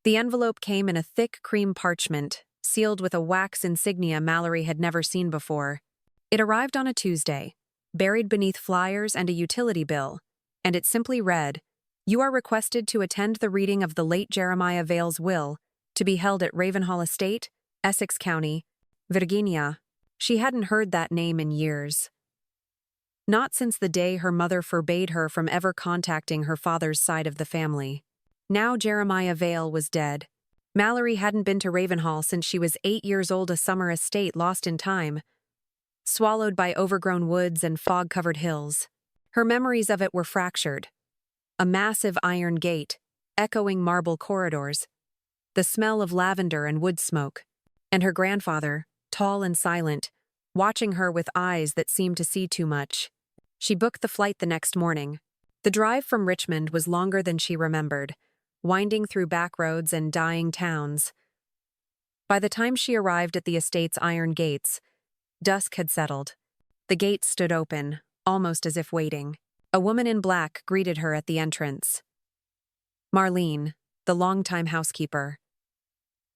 The envelope came in a thick cream parchment, sealed with a wax insignia Mallory had never seen before. It arrived on a Tuesday, buried beneath flyers and a utility bill, and it simply read, "You are requested to attend the reading of the late Jeremiah Vale's will, to be held at Ravenhall Estate, Essex County, Virginia." She hadn't heard that name in years. Not since the day her mother forbade her from ever contacting her father's side of the family. Now Jeremiah Vale was dead. Mallory hadn't been to Ravenhall since she was 8 years old, a summer estate lost in time, swallowed by overgrown woods and fog-covered hills. Her memories of it were fractured. A massive iron gate, echoing marble corridors, the smell of lavender and wood smoke, and her grandfather, tall and silent, watching her with eyes that seemed to see too much. She booked the flight the next morning. The drive from Richmond was longer than she remembered, winding through back roads and dying towns. By the time she arrived at the estate's iron gates, dusk had settled. The gates stood open, almost as if waiting. A woman in black greeted her at the entrance. Marlene, the longtime housekeeper.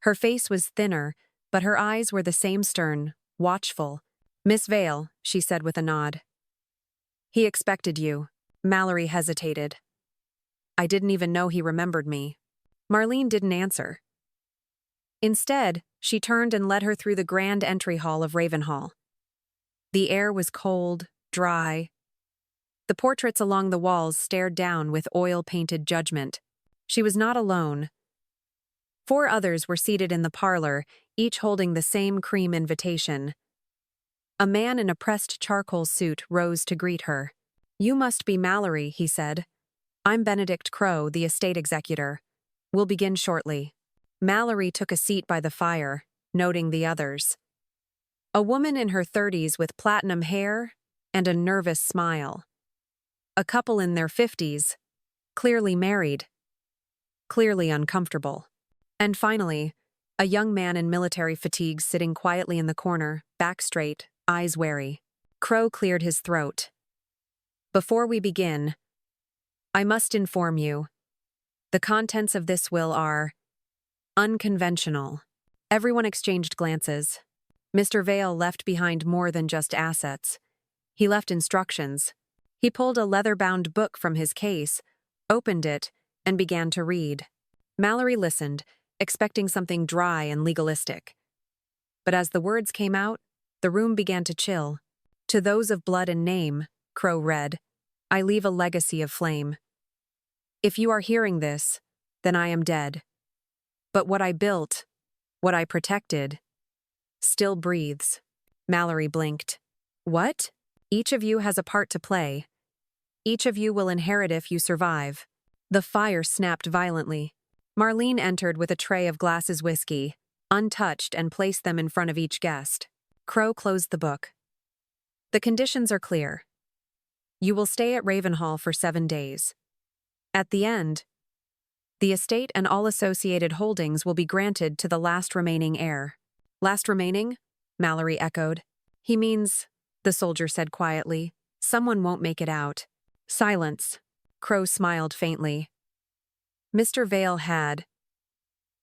Her face was thinner, but her eyes were the same stern, watchful. "Miss Vale," she said with a nod. "He expected you." Mallory hesitated. "I didn't even know he remembered me." Marlene didn't answer. Instead, she turned and led her through the grand entry hall of Ravenhall. The air was cold, dry. The portraits along the walls stared down with oil-painted judgment. She was not alone. 4 others were seated in the parlor, each holding the same cream invitation. A man in a pressed charcoal suit rose to greet her. "You must be Mallory," he said. "I'm Benedict Crow, the estate executor. We'll begin shortly." Mallory took a seat by the fire, noting the others. A woman in her 30s with platinum hair and a nervous smile. A couple in their 50s, clearly married, clearly uncomfortable. And finally, a young man in military fatigues sitting quietly in the corner, back straight, eyes wary. Crow cleared his throat. "Before we begin, I must inform you, the contents of this will are unconventional." Everyone exchanged glances. Mr. Vale left behind more than just assets. He left instructions. He pulled a leather-bound book from his case, opened it, and began to read. Mallory listened, expecting something dry and legalistic. But as the words came out, the room began to chill. "To those of blood and name," Crow read, "I leave a legacy of flame. If you are hearing this, then I am dead. But what I built, what I protected, still breathes." Mallory blinked. "What?" "Each of you has a part to play. Each of you will inherit if you survive." The fire snapped violently. Marlene entered with a tray of glasses whiskey, untouched, and placed them in front of each guest. Crow closed the book. "The conditions are clear. You will stay at Ravenhall for 7 days. At the end, the estate and all associated holdings will be granted to the last remaining heir." "Last remaining?" Mallory echoed. "He means," the soldier said quietly, "someone won't make it out." Silence. Crow smiled faintly. Mr. Vale had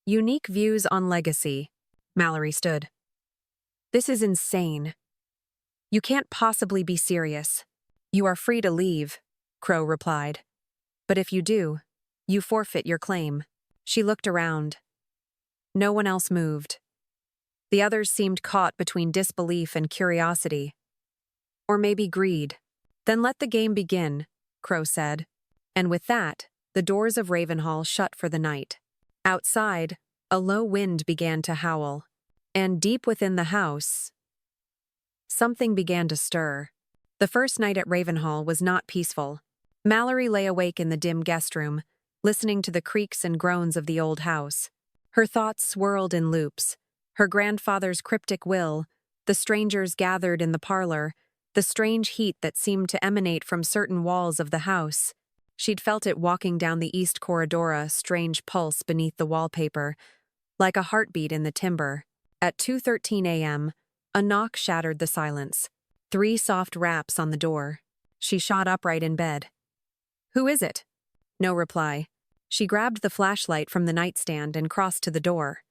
unique views on legacy. Mallory stood. "This is insane. You can't possibly be serious." "You are free to leave," Crow replied. "But if you do, you forfeit your claim." She looked around. No one else moved. The others seemed caught between disbelief and curiosity. Or maybe greed. "Then let the game begin," Crow said. And with that, the doors of Ravenhall shut for the night. Outside, a low wind began to howl. And deep within the house, something began to stir. The first night at Ravenhall was not peaceful. Mallory lay awake in the dim guest room, listening to the creaks and groans of the old house. Her thoughts swirled in loops. Her grandfather's cryptic will, the strangers gathered in the parlor, the strange heat that seemed to emanate from certain walls of the house. She'd felt it walking down the east corridor, a strange pulse beneath the wallpaper, like a heartbeat in the timber. At 2:13 a.m., a knock shattered the silence. 3 soft raps on the door. She shot upright in bed. "Who is it?" No reply. She grabbed the flashlight from the nightstand and crossed to the door.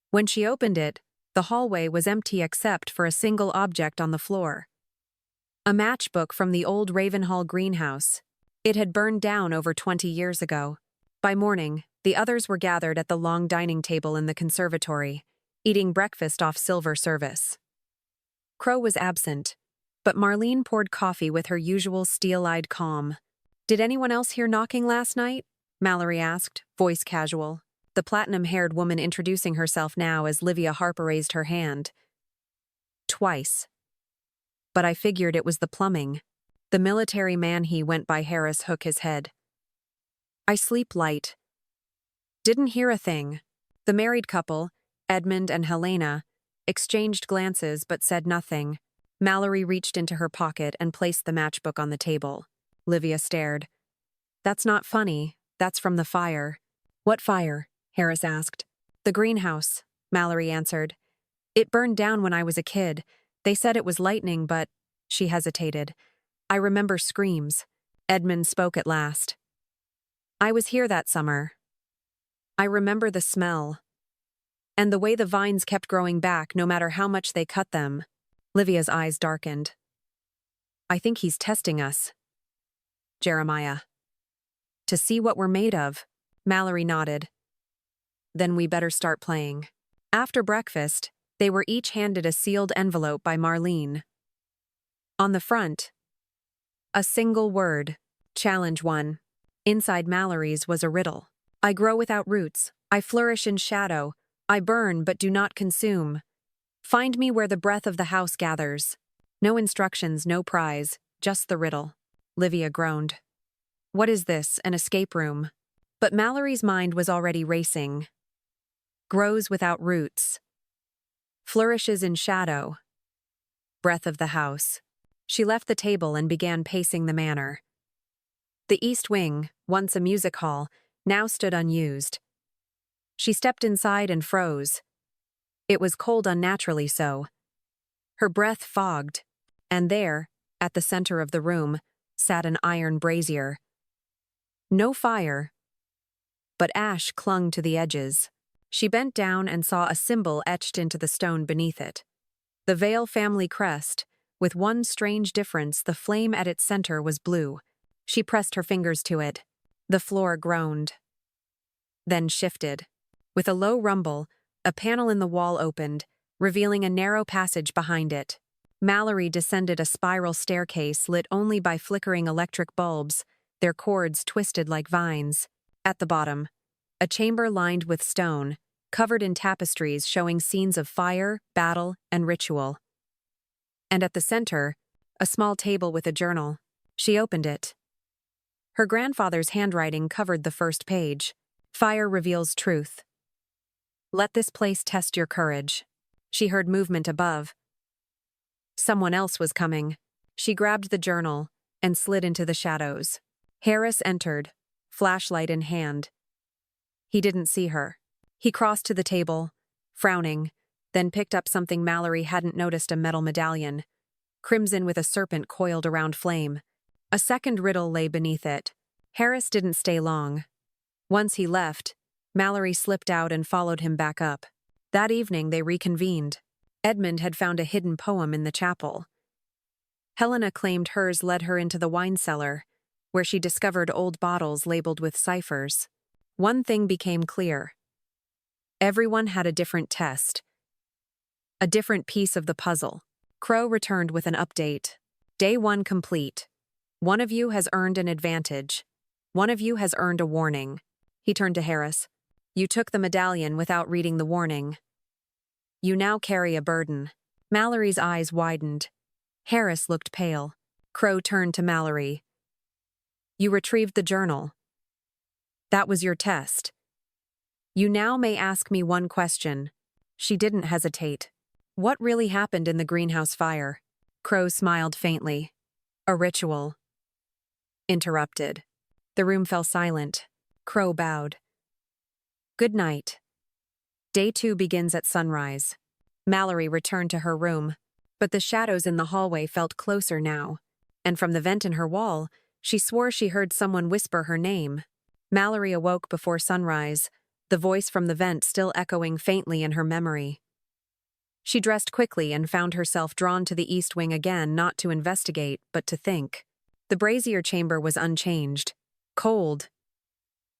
When she opened it, the hallway was empty except for a single object on the floor. A matchbook from the old Ravenhall greenhouse. It had burned down over 20 years ago. By morning, the others were gathered at the long dining table in the conservatory, eating breakfast off silver service. Crow was absent, but Marlene poured coffee with her usual steel-eyed calm. "Did anyone else hear knocking last night?" Mallory asked, voice casual, the platinum-haired woman introducing herself now as Livia Harper raised her hand. "Twice. But I figured it was the plumbing." The military man he went by Harris shook his head. "I sleep light. Didn't hear a thing." The married couple, Edmund and Helena, exchanged glances but said nothing. Mallory reached into her pocket and placed the matchbook on the table. Livia stared. "That's not funny. That's from the fire." "What fire?" Harris asked. "The greenhouse," Mallory answered. "It burned down when I was a kid. They said it was lightning, but—" She hesitated. "I remember screams." Edmund spoke at last. "I was here that summer. I remember the smell. And the way the vines kept growing back no matter how much they cut them." Livia's eyes darkened. "I think he's testing us." Jeremiah. "To see what we're made of." Mallory nodded. "Then we better start playing." After breakfast, they were each handed a sealed envelope by Marlene. On the front, a single word, Challenge 1. Inside Mallory's was a riddle. "I grow without roots. I flourish in shadow. I burn but do not consume. Find me where the breath of the house gathers." No instructions, no prize, just the riddle. Livia groaned. "What is this, an escape room?" But Mallory's mind was already racing. Grows without roots. Flourishes in shadow. Breath of the house. She left the table and began pacing the manor. The East Wing, once a music hall, now stood unused. She stepped inside and froze. It was cold unnaturally so. Her breath fogged, and there, at the center of the room, sat an iron brazier. No fire, but ash clung to the edges. She bent down and saw a symbol etched into the stone beneath it. The Vale family crest, with one strange difference: the flame at its center was blue. She pressed her fingers to it. The floor groaned. Then shifted. With a low rumble, a panel in the wall opened, revealing a narrow passage behind it. Mallory descended a spiral staircase lit only by flickering electric bulbs, their cords twisted like vines. At the bottom, a chamber lined with stone, covered in tapestries showing scenes of fire, battle, and ritual. And at the center, a small table with a journal. She opened it. Her grandfather's handwriting covered the first page. "Fire reveals truth. Let this place test your courage." She heard movement above. Someone else was coming. She grabbed the journal and slid into the shadows. Harris entered, flashlight in hand. He didn't see her. He crossed to the table, frowning, then picked up something Mallory hadn't noticed: a metal medallion, crimson with a serpent coiled around flame. A second riddle lay beneath it. Harris didn't stay long. Once he left, Mallory slipped out and followed him back up. That evening they reconvened. Edmund had found a hidden poem in the chapel. Helena claimed hers led her into the wine cellar, where she discovered old bottles labeled with ciphers. One thing became clear. Everyone had a different test. A different piece of the puzzle. Crow returned with an update. Day 1 complete. One of you has earned an advantage. One of you has earned a warning. He turned to Harris. You took the medallion without reading the warning. You now carry a burden. Mallory's eyes widened. Harris looked pale. Crow turned to Mallory. You retrieved the journal. That was your test. You now may ask me one question. She didn't hesitate. What really happened in the greenhouse fire? Crow smiled faintly. A ritual. Interrupted. The room fell silent. Crow bowed. Good night. Day 2 begins at sunrise. Mallory returned to her room, but the shadows in the hallway felt closer now, and from the vent in her wall, she swore she heard someone whisper her name. Mallory awoke before sunrise, the voice from the vent still echoing faintly in her memory. She dressed quickly and found herself drawn to the east wing again, not to investigate, but to think. The brazier chamber was unchanged. Cold.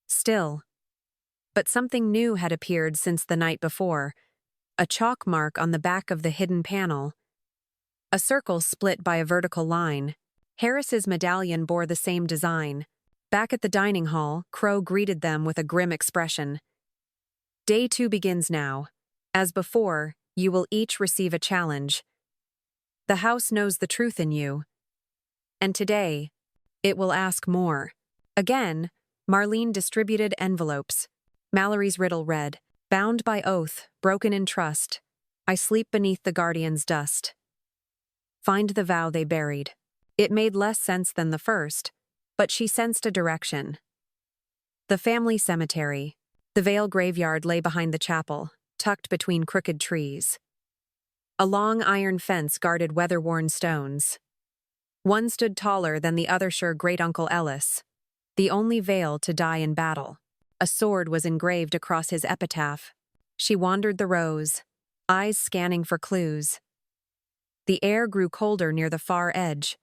Still. But something new had appeared since the night before. A chalk mark on the back of the hidden panel. A circle split by a vertical line. Harris's medallion bore the same design. Back at the dining hall, Crow greeted them with a grim expression. Day 2 begins now. As before, you will each receive a challenge. The house knows the truth in you. And today, it will ask more. Again, Marlene distributed envelopes. Mallory's riddle read, bound by oath, broken in trust, I sleep beneath the guardian's dust. Find the vow they buried. It made less sense than the first, but she sensed a direction. The family cemetery. The Vale graveyard lay behind the chapel, tucked between crooked trees. A long iron fence guarded weather-worn stones. One stood taller than the other, sure great-uncle Ellis, the only Vale to die in battle. A sword was engraved across his epitaph. She wandered the rows, eyes scanning for clues. The air grew colder near the far edge,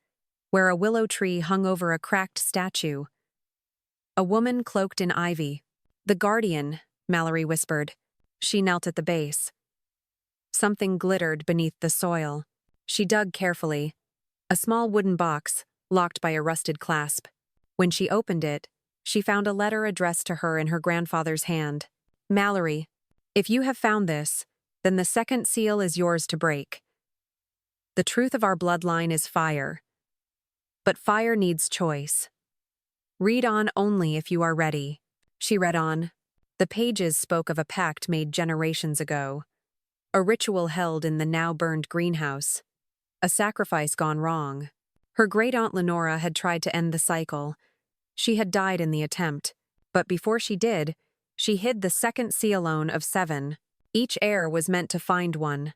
where a willow tree hung over a cracked statue. A woman cloaked in ivy. The guardian, Mallory whispered. She knelt at the base. Something glittered beneath the soil. She dug carefully. A small wooden box, locked by a rusted clasp. When she opened it, she found a letter addressed to her in her grandfather's hand. Mallory, if you have found this, then the second seal is yours to break. The truth of our bloodline is fire. But fire needs choice. Read on only if you are ready. She read on. The pages spoke of a pact made generations ago. A ritual held in the now-burned greenhouse. A sacrifice gone wrong. Her great-aunt Lenora had tried to end the cycle. She had died in the attempt, but before she did, she hid the second sealone of 7. Each heir was meant to find one.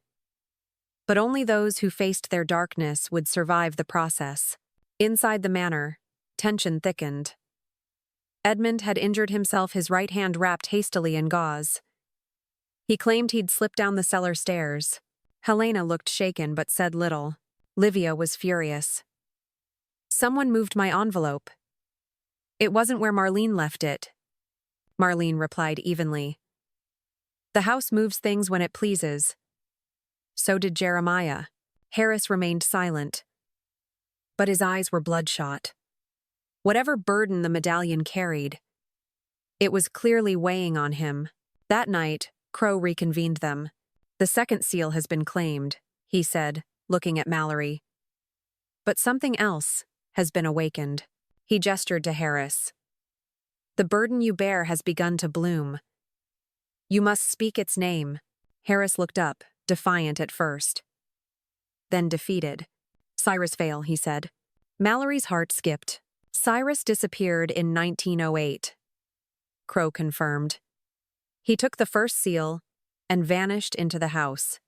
But only those who faced their darkness would survive the process. Inside the manor, tension thickened. Edmund had injured himself, his right hand wrapped hastily in gauze. He claimed he'd slipped down the cellar stairs. Helena looked shaken but said little. Livia was furious. Someone moved my envelope. It wasn't where Marlene left it. Marlene replied evenly. The house moves things when it pleases. So did Jeremiah. Harris remained silent. But his eyes were bloodshot. Whatever burden the medallion carried, it was clearly weighing on him. That night, Crow reconvened them. The second seal has been claimed, he said, looking at Mallory. But something else has been awakened. He gestured to Harris. The burden you bear has begun to bloom. You must speak its name. Harris looked up, defiant at first. Then defeated. Cyrus Vale, he said. Mallory's heart skipped. Cyrus disappeared in 1908. Crow confirmed. He took the first seal and vanished into the house.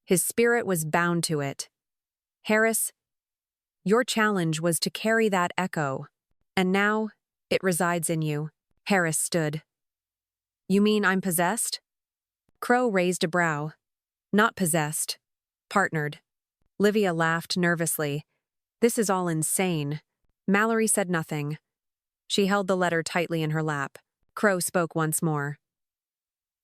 His spirit was bound to it. Harris, your challenge was to carry that echo, and now it resides in you. Harris stood. You mean I'm possessed? Crow raised a brow. Not possessed. Partnered. Livia laughed nervously. This is all insane. Mallory said nothing. She held the letter tightly in her lap. Crow spoke once more.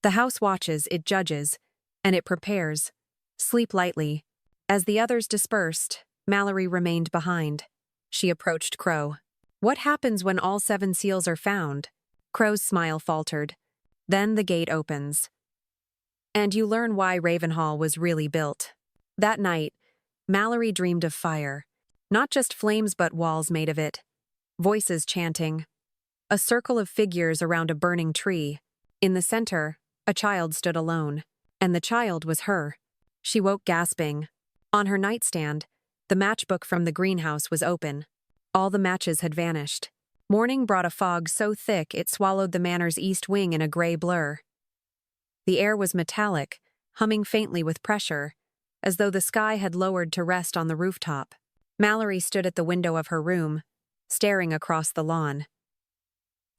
The house watches, it judges, and it prepares. Sleep lightly. As the others dispersed, Mallory remained behind. She approached Crow. What happens when all 7 seals are found? Crow's smile faltered. Then the gate opens. And you learn why Ravenhall was really built. That night, Mallory dreamed of fire. Not just flames but walls made of it. Voices chanting. A circle of figures around a burning tree. In the center, a child stood alone. And the child was her. She woke gasping. On her nightstand, the matchbook from the greenhouse was open. All the matches had vanished. Morning brought a fog so thick it swallowed the manor's east wing in a gray blur. The air was metallic, humming faintly with pressure, as though the sky had lowered to rest on the rooftop. Mallory stood at the window of her room, staring across the lawn.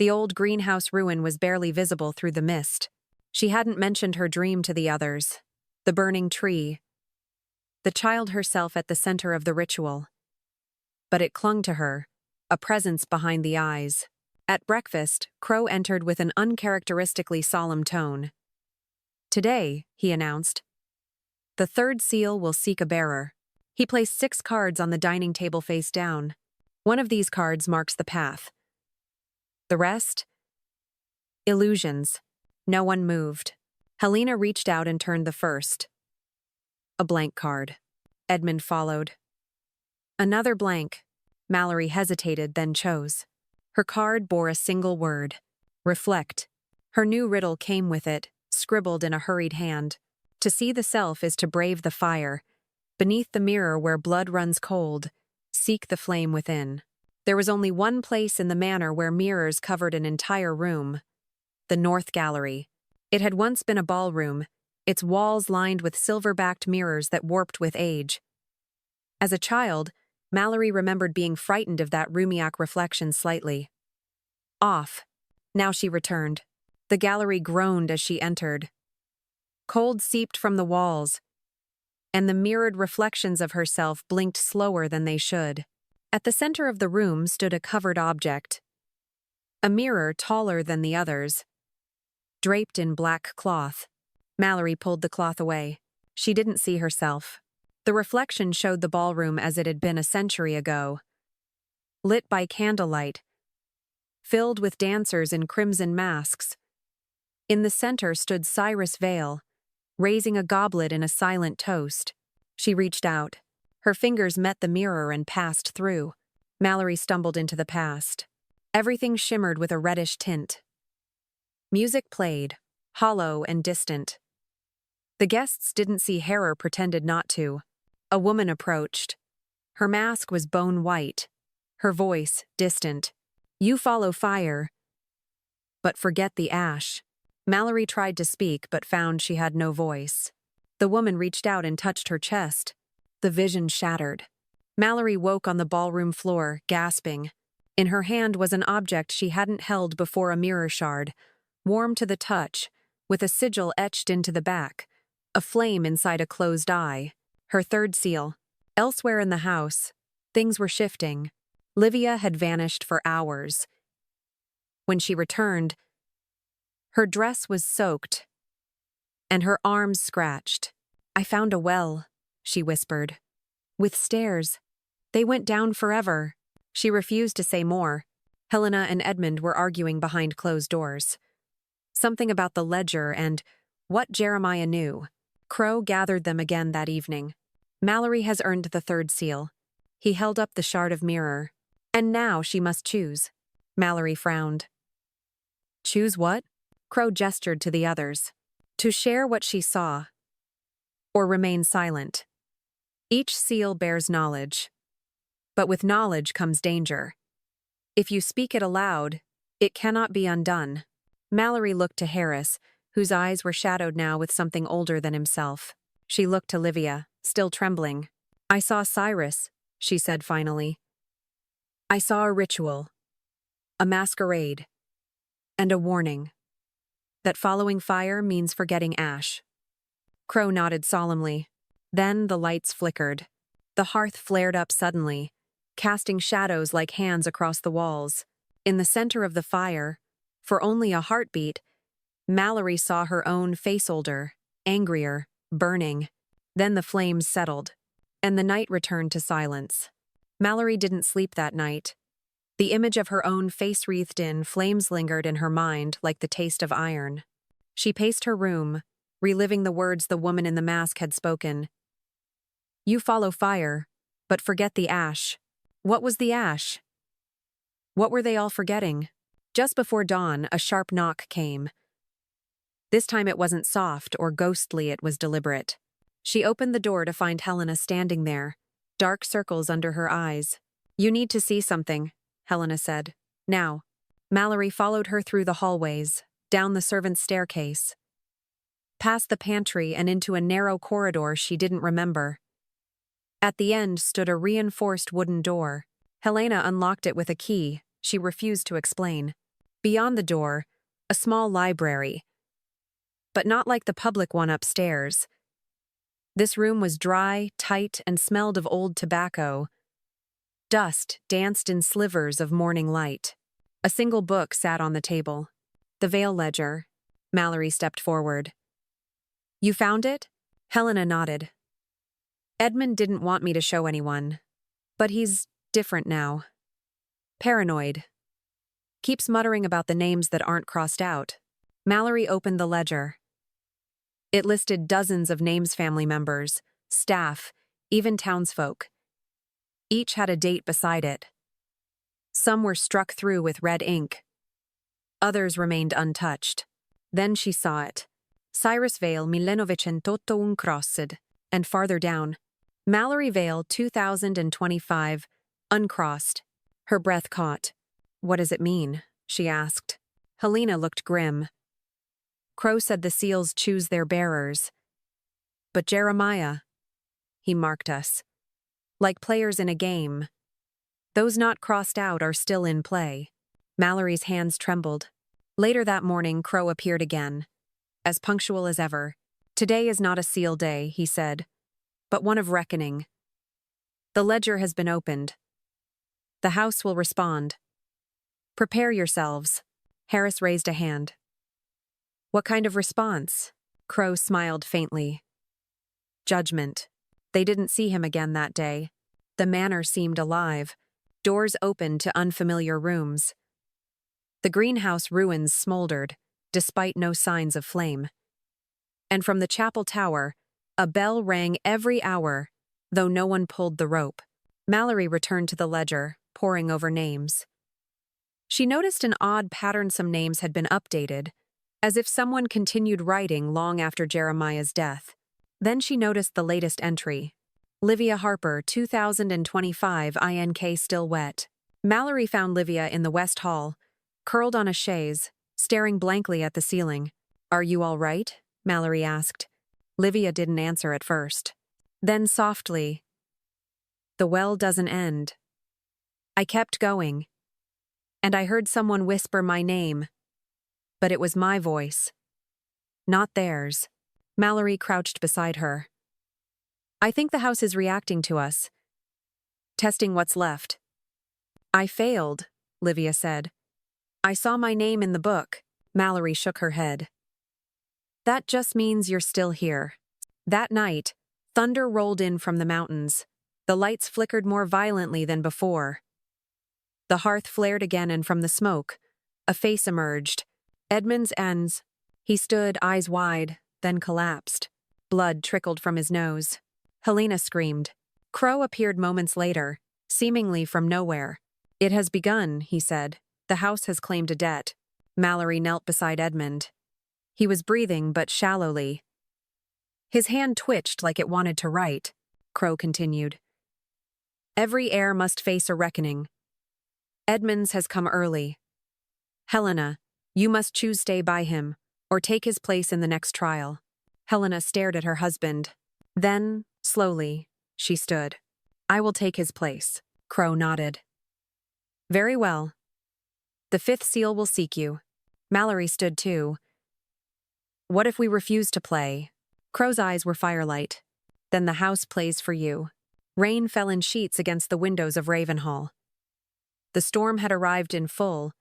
The old greenhouse ruin was barely visible through the mist. She hadn't mentioned her dream to the others. The burning tree. The child herself at the center of the ritual. But it clung to her, a presence behind the eyes. At breakfast, Crow entered with an uncharacteristically solemn tone. "Today," he announced, "the third seal will seek a bearer." He placed 6 cards on the dining table face down. One of these cards marks the path. The rest? Illusions. No one moved. Helena reached out and turned the first. A blank card. Edmund followed. Another blank. Mallory hesitated, then chose. Her card bore a single word. Reflect. Her new riddle came with it, scribbled in a hurried hand. To see the self is to brave the fire. Beneath the mirror where blood runs cold, seek the flame within. There was only one place in the manor where mirrors covered an entire room. The North Gallery. It had once been a ballroom, its walls lined with silver-backed mirrors that warped with age. As a child, Mallory remembered being frightened of that roomiac reflection slightly. Off. Now she returned. The gallery groaned as she entered. Cold seeped from the walls, and the mirrored reflections of herself blinked slower than they should. At the center of the room stood a covered object. A mirror taller than the others, draped in black cloth. Mallory pulled the cloth away. She didn't see herself. The reflection showed the ballroom as it had been a century ago. Lit by candlelight, filled with dancers in crimson masks. In the center stood Cyrus Vale, raising a goblet in a silent toast. She reached out. Her fingers met the mirror and passed through. Mallory stumbled into the past. Everything shimmered with a reddish tint. Music played, hollow and distant. The guests didn't see hair or pretended not to. A woman approached. Her mask was bone white. Her voice, distant. "You follow fire, but forget the ash." Mallory tried to speak but found she had no voice. The woman reached out and touched her chest. The vision shattered. Mallory woke on the ballroom floor, gasping. In her hand was an object she hadn't held before, a mirror shard, warm to the touch, with a sigil etched into the back, a flame inside a closed eye. Her third seal. Elsewhere in the house, things were shifting. Livia had vanished for hours. When she returned, her dress was soaked, and her arms scratched. "I found a well," she whispered. "With stairs. They went down forever." She refused to say more. Helena and Edmund were arguing behind closed doors. Something about the ledger and what Jeremiah knew. Crow gathered them again that evening. "Mallory has earned the third seal." He held up the shard of mirror. "And now she must choose." Mallory frowned. "Choose what?" Crow gestured to the others. "To share what she saw, or remain silent. Each seal bears knowledge. But with knowledge comes danger. If you speak it aloud, it cannot be undone." Mallory looked to Harris, whose eyes were shadowed now with something older than himself. She looked to Livia, still trembling. "I saw Cyrus," she said finally. "I saw a ritual, a masquerade, and a warning. That following fire means forgetting ash." Crow nodded solemnly. Then the lights flickered. The hearth flared up suddenly, casting shadows like hands across the walls. In the center of the fire, for only a heartbeat, Mallory saw her own face, older, angrier, burning. Then the flames settled, and the night returned to silence. Mallory didn't sleep that night. The image of her own face wreathed in flames lingered in her mind like the taste of iron. She paced her room, reliving the words the woman in the mask had spoken. "You follow fire, but forget the ash." What was the ash? What were they all forgetting? Just before dawn, a sharp knock came. This time it wasn't soft or ghostly, it was deliberate. She opened the door to find Helena standing there, dark circles under her eyes. "You need to see something," Helena said. "Now." Mallory followed her through the hallways, down the servants' staircase, past the pantry and into a narrow corridor she didn't remember. At the end stood a reinforced wooden door. Helena unlocked it with a key. She refused to explain. Beyond the door, a small library, but not like the public one upstairs. This room was dry, tight, and smelled of old tobacco. Dust danced in slivers of morning light. A single book sat on the table. The Veil Ledger. Mallory stepped forward. "You found it?" Helena nodded. "Edmund didn't want me to show anyone. But he's different now. Paranoid. Keeps muttering about the names that aren't crossed out." Mallory opened the ledger. It listed dozens of names, family members, staff, even townsfolk. Each had a date beside it. Some were struck through with red ink. Others remained untouched. Then she saw it. Cyrus Vale 1981 crossed, and farther down, Mallory Vale 2025, uncrossed. Her breath caught. "What does it mean?" she asked. Helena looked grim. "Crow said the seals choose their bearers. But Jeremiah, he marked us. Like players in a game. Those not crossed out are still in play." Mallory's hands trembled. Later that morning, Crow appeared again. As punctual as ever. "Today is not a seal day," he said, "but one of reckoning. The ledger has been opened. The house will respond. Prepare yourselves." Harris raised a hand. "What kind of response?" Crow smiled faintly. "Judgment." They didn't see him again that day. The manor seemed alive. Doors opened to unfamiliar rooms. The greenhouse ruins smoldered, despite no signs of flame. And from the chapel tower, a bell rang every hour, though no one pulled the rope. Mallory returned to the ledger, poring over names. She noticed an odd pattern. Some names had been updated, as if someone continued writing long after Jeremiah's death. Then she noticed the latest entry. Livia Harper, 2025 INK still wet. Mallory found Livia in the West Hall, curled on a chaise, staring blankly at the ceiling. "Are you all right?" Mallory asked. Livia didn't answer at first. Then softly, "The well doesn't end." I kept going, and I heard someone whisper my name. But it was my voice, not theirs. Mallory crouched beside her. "I think the house is reacting to us. Testing what's left." "I failed," Livia said. "I saw my name in the book." Mallory shook her head. "That just means you're still here." That night, thunder rolled in from the mountains. The lights flickered more violently than before. The hearth flared again, and from the smoke, a face emerged. Edmund's ends. He stood, eyes wide, then collapsed. Blood trickled from his nose. Helena screamed. Crow appeared moments later, seemingly from nowhere. "It has begun," he said. "The house has claimed a debt." Mallory knelt beside Edmund. He was breathing, but shallowly. His hand twitched like it wanted to write. Crow continued. "Every heir must face a reckoning. Edmund's has come early. Helena, you must choose stay by him, or take his place in the next trial." Helena stared at her husband. Then, slowly, she stood. "I will take his place." Crow nodded. "Very well. The fifth seal will seek you." Mallory stood too. "What if we refuse to play?" Crow's eyes were firelight. "Then the house plays for you." Rain fell in sheets against the windows of Ravenhall. The storm had arrived in full,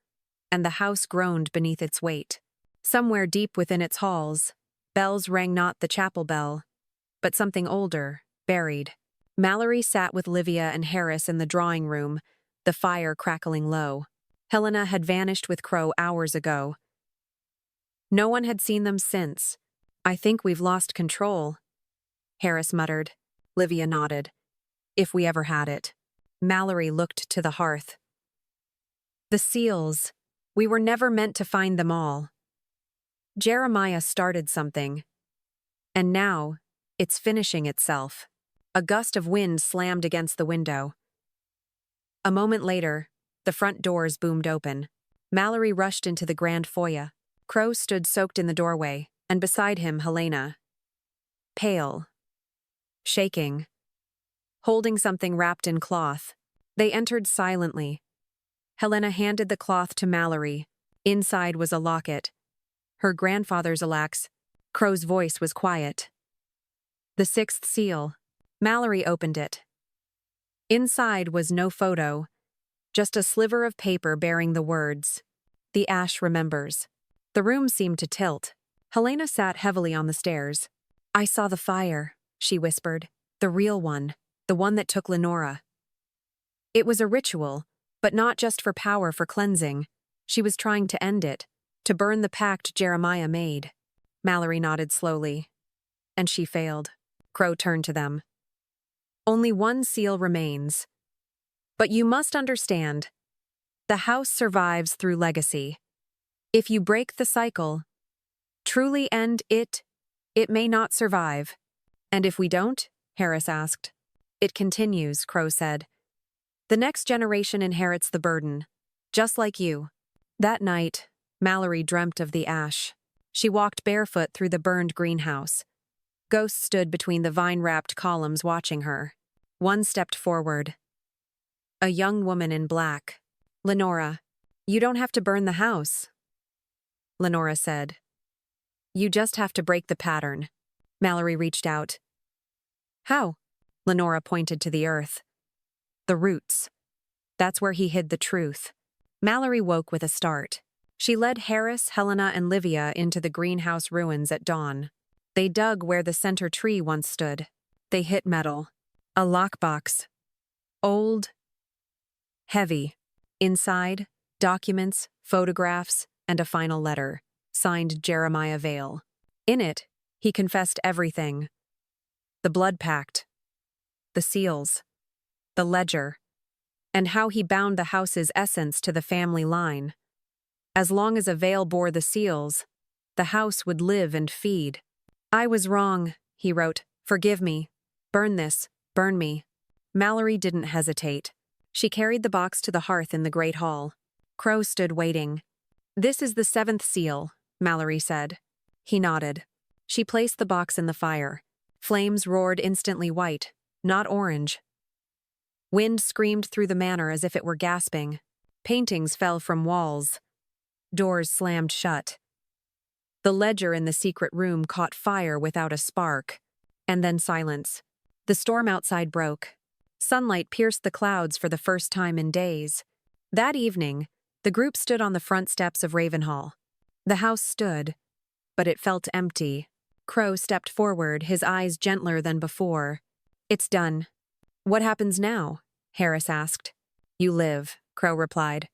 and the house groaned beneath its weight. Somewhere deep within its halls, bells rang not the chapel bell, but something older, buried. Mallory sat with Livia and Harris in the drawing room, the fire crackling low. Helena had vanished with Crow hours ago. No one had seen them since. "I think we've lost control," Harris muttered. Livia nodded. "If we ever had it." Mallory looked to the hearth. "The seals. We were never meant to find them all. Jeremiah started something. And now, it's finishing itself." A gust of wind slammed against the window. A moment later, the front doors boomed open. Mallory rushed into the grand foyer. Crow stood soaked in the doorway, and beside him Helena. Pale. Shaking. Holding something wrapped in cloth. They entered silently. Helena handed the cloth to Mallory. Inside was a locket. Her grandfather's lax. Crow's voice was quiet. The sixth seal. Mallory opened it. Inside was no photo, just a sliver of paper bearing the words, "The Ash remembers." The room seemed to tilt. Helena sat heavily on the stairs. "I saw the fire," she whispered. "The real one. The one that took Lenora." It was a ritual, but not just for power, for cleansing. She was trying to end it, to burn the pact Jeremiah made. Mallory nodded slowly. And she failed. Crow turned to them. "Only one seal remains. But you must understand, the house survives through legacy. If you break the cycle, truly end it, it may not survive." "And if we don't?" Harris asked. "It continues," Crow said. "The next generation inherits the burden, just like you." That night, Mallory dreamt of the ash. She walked barefoot through the burned greenhouse. Ghosts stood between the vine-wrapped columns watching her. One stepped forward. A young woman in black. "Lenora, you don't have to burn the house," Lenora said. "You just have to break the pattern." Mallory reached out. "How?" Lenora pointed to the earth. "The roots. That's where he hid the truth." Mallory woke with a start. She led Harris, Helena, and Livia into the greenhouse ruins at dawn. They dug where the center tree once stood. They hit metal. A lockbox. Old. Heavy. Inside, documents, photographs, and a final letter, signed Jeremiah Vale. In it, he confessed everything. The blood pact. The seals. The ledger. And how he bound the house's essence to the family line. As long as a Vale bore the seals, the house would live and feed. "I was wrong," he wrote. "Forgive me. Burn this. Burn me." Mallory didn't hesitate. She carried the box to the hearth in the great hall. Crow stood waiting. "This is the seventh seal," Mallory said. He nodded. She placed the box in the fire. Flames roared instantly white, not orange. Wind screamed through the manor as if it were gasping. Paintings fell from walls. Doors slammed shut. The ledger in the secret room caught fire without a spark. And then silence. The storm outside broke. Sunlight pierced the clouds for the first time in days. That evening, the group stood on the front steps of Ravenhall. The house stood, but it felt empty. Crow stepped forward, his eyes gentler than before. "It's done." "What happens now?" Harris asked. "You live," Crow replied.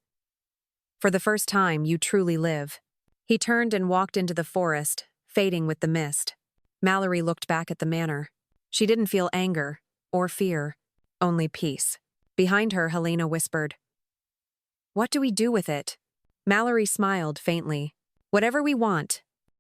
"For the first time, you truly live." He turned and walked into the forest, fading with the mist. Mallory looked back at the manor. She didn't feel anger or fear, only peace. Behind her, Helena whispered, "What do we do with it?" Mallory smiled faintly. "Whatever we want,